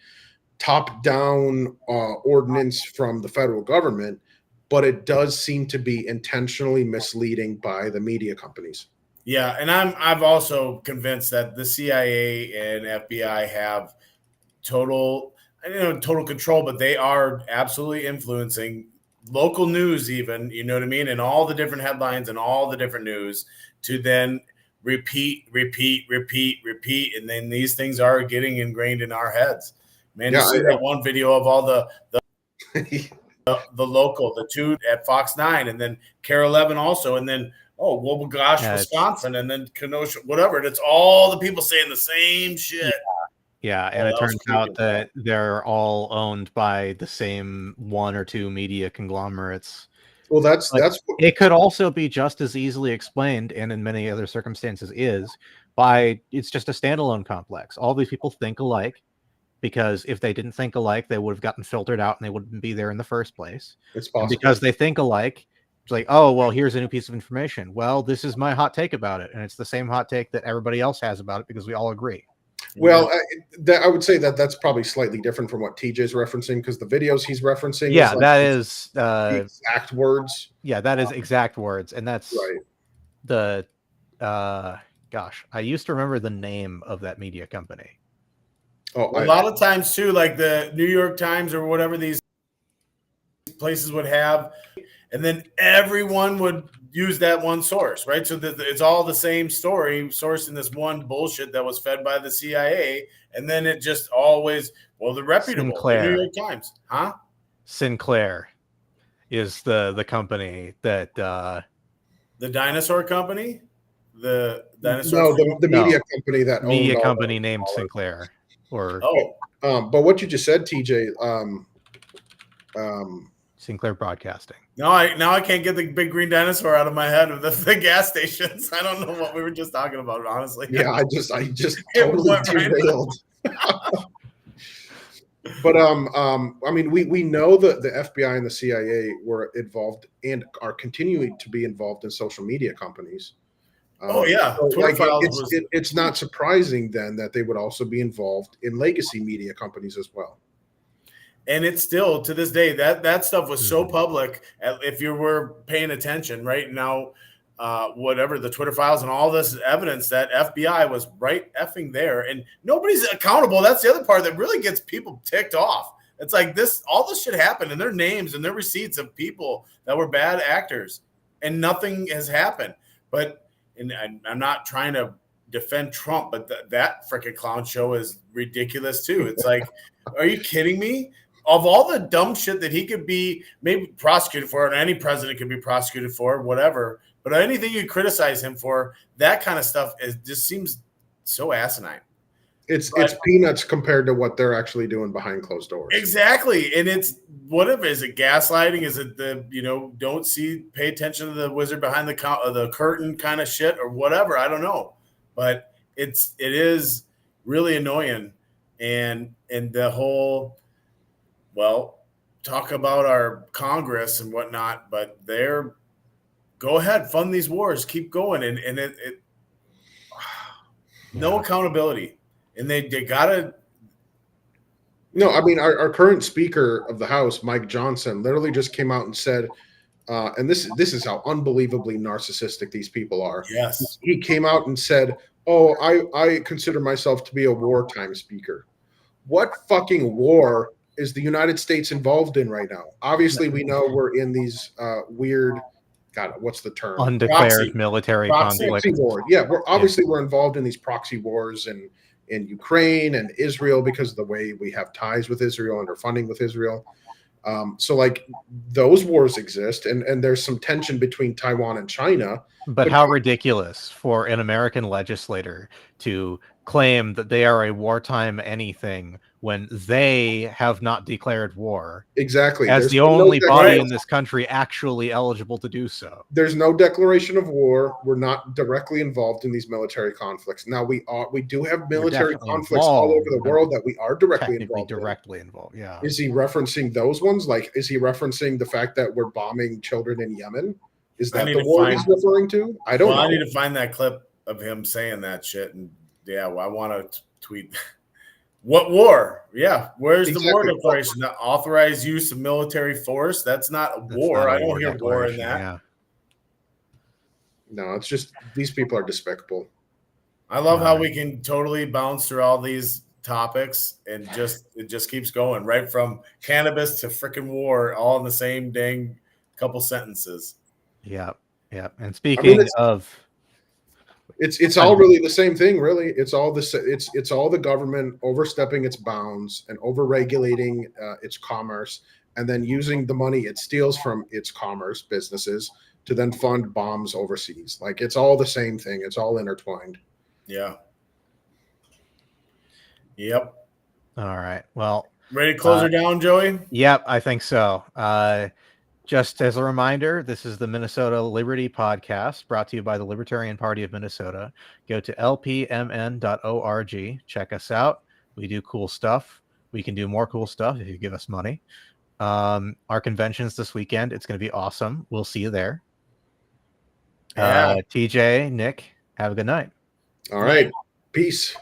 top-down ordinance from the federal government, but it does seem to be intentionally misleading by the media companies. Yeah, and I've also convinced that the CIA and FBI have total control, but they are absolutely influencing local news, even, you know what I mean, and all the different headlines and all the different news to then repeat, and then these things are getting ingrained in our heads. Man, you see that one video of all the local, the two at Fox 9, and then Care 11 also, and then Wisconsin, and then Kenosha, whatever. And it's all the people saying the same shit. Yeah, and it turns out that they're all owned by the same one or two media conglomerates. Well, that's it could also be just as easily explained, and in many other circumstances it's just a standalone complex. All these people think alike, because if they didn't think alike, they would have gotten filtered out and they wouldn't be there in the first place. It's possible. And because they think alike, it's like, oh, well, here's a new piece of information. Well, this is my hot take about it. And it's the same hot take that everybody else has about it, because we all agree. Well, I would say that's probably slightly different from what TJ's referencing, because the videos he's referencing, that is the exact words. Yeah, that is exact words, and that's right. The gosh, I used to remember the name of that media company. A lot of times too, like the New York Times or whatever these places would have, and then everyone would use that one source, right? So that it's all the same story sourced in this one bullshit that was fed by the CIA, and then it just always, the reputable the New York Times, huh? Sinclair is the company that the dinosaur company, the media company that media company named Sinclair, or but what you just said, TJ, Sinclair Broadcasting. Now I can't get the big green dinosaur out of my head of the gas stations. I don't know what we were just talking about, honestly. Yeah, I just totally derailed. But I mean, we know that the FBI and the CIA were involved and are continuing to be involved in social media companies. Oh yeah, So, Twitter like files it's not surprising then that they would also be involved in legacy media companies as well. and it's still to this day that stuff was so Mhm. public. If you were paying attention right now, whatever the Twitter files and all this evidence, that FBI was right effing there, and nobody's accountable. That's the other part that really gets people ticked off. It's like all this shit happened, and their names and their receipts of people that were bad actors, and nothing has happened. But and I'm not trying to defend Trump, but that freaking clown show is ridiculous too. It's like, are you kidding me? Of all the dumb shit that he could be maybe prosecuted for, and any president could be prosecuted for, whatever, but anything you criticize him for, that kind of stuff just seems so asinine. It's peanuts compared to what they're actually doing behind closed doors. Exactly. And it's whatever. Is it gaslighting? Is it don't pay attention to the wizard behind the curtain kind of shit or whatever? I don't know. But it is really annoying. And the whole, well, talk about our Congress and whatnot, but go ahead, fund these wars, keep going. And it no accountability. And they gotta. No, I mean our current Speaker of the House, Mike Johnson, literally just came out and said, and this is how unbelievably narcissistic these people are. Yes, he came out and said, "Oh, I consider myself to be a wartime speaker." What fucking war is the United States involved in right now? Obviously, we know we're in these weird. God, what's the term? Undeclared military conflict. Proxy war. Yeah, we're involved in these proxy wars in Ukraine and Israel because of the way we have ties with Israel and are funding with Israel. So like those wars exist, and there's some tension between Taiwan and China. But how ridiculous for an American legislator to claim that they are a wartime anything when they have not declared war. Exactly. As the only body in this country actually eligible to do so. There's no declaration of war. We're not directly involved in these military conflicts. Now we do have military conflicts all over the world that we are directly involved. Yeah. Is he referencing those ones? Like, is he referencing the fact that we're bombing children in Yemen? Is that the war he's referring to? I don't know. I need to find that clip of him saying that shit. And yeah, I want to tweet. What war? Yeah. Where's the war declaration? The authorized use of military force? That's not a war. I don't hear war in that. Yeah. No, it's just these people are despicable. I love how we can totally bounce through all these topics and it just keeps going, right from cannabis to freaking war, all in the same dang couple sentences. Yeah. Yeah. And speaking of, it's all really the same thing, really. It's all the government overstepping its bounds and over-regulating its commerce, and then using the money it steals from its commerce businesses to then fund bombs overseas. Like, it's all the same thing. It's all intertwined. Yeah. Yep. All right. Well, ready to close her down, Joey? Yep, I think so. Just as a reminder, this is the Minnesota Liberty Podcast, brought to you by the Libertarian Party of Minnesota. Go to lpmn.org. Check us out. We do cool stuff. We can do more cool stuff if you give us money. Our convention's this weekend. It's going to be awesome. We'll see you there. TJ, Nick, have a good night. All right. Peace.